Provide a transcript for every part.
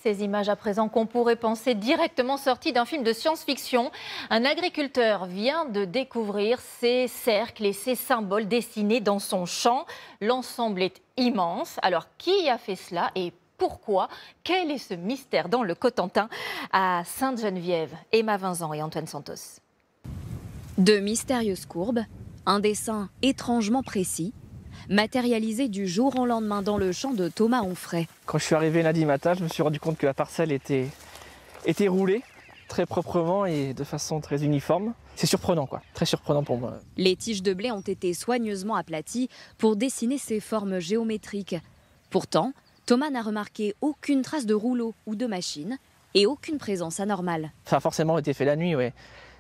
Ces images à présent qu'on pourrait penser directement sorties d'un film de science-fiction. Un agriculteur vient de découvrir ces cercles et ces symboles dessinés dans son champ. L'ensemble est immense. Alors, qui a fait cela et pourquoi? Quel est ce mystère dans le Cotentin? À Sainte-Geneviève, Emma Vincent et Antoine Santos. De mystérieuses courbes, un dessin étrangement précis, matérialisé du jour au lendemain dans le champ de Thomas Onfray. Quand je suis arrivé lundi matin, je me suis rendu compte que la parcelle était roulée très proprement et de façon très uniforme. C'est surprenant, quoi. Très surprenant pour moi. Les tiges de blé ont été soigneusement aplaties pour dessiner ces formes géométriques. Pourtant, Thomas n'a remarqué aucune trace de rouleau ou de machine et aucune présence anormale. Ça a forcément été fait la nuit, oui.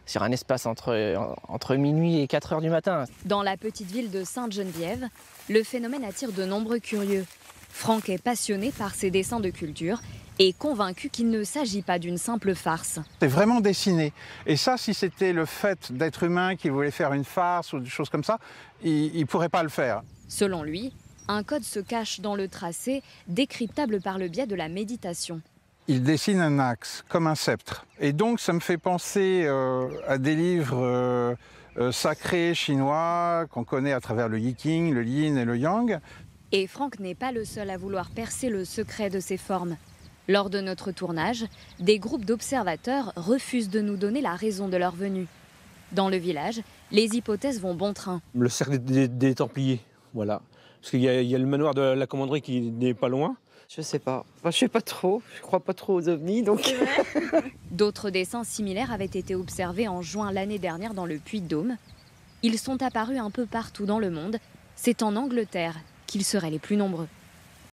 Sur un espace entre minuit et 4 heures du matin. Dans la petite ville de Sainte-Geneviève, le phénomène attire de nombreux curieux. Franck est passionné par ses dessins de culture et convaincu qu'il ne s'agit pas d'une simple farce. C'est vraiment dessiné. Et ça, si c'était le fait d'être humain qui voulait faire une farce ou des choses comme ça, il ne pourrait pas le faire. Selon lui, un code se cache dans le tracé, décryptable par le biais de la méditation. Il dessine un axe, comme un sceptre. Et donc, ça me fait penser à des livres sacrés chinois qu'on connaît à travers le Yiking, le Yin et le Yang. Et Franck n'est pas le seul à vouloir percer le secret de ces formes. Lors de notre tournage, des groupes d'observateurs refusent de nous donner la raison de leur venue. Dans le village, les hypothèses vont bon train. Le cercle des Templiers, voilà. Parce qu'il y a le manoir de la commanderie qui n'est pas loin. Je sais pas. Enfin, je sais pas trop. Je crois pas trop aux ovnis, donc. D'autres dessins similaires avaient été observés en juin l'année dernière dans le Puy-de-Dôme. Ils sont apparus un peu partout dans le monde. C'est en Angleterre qu'ils seraient les plus nombreux.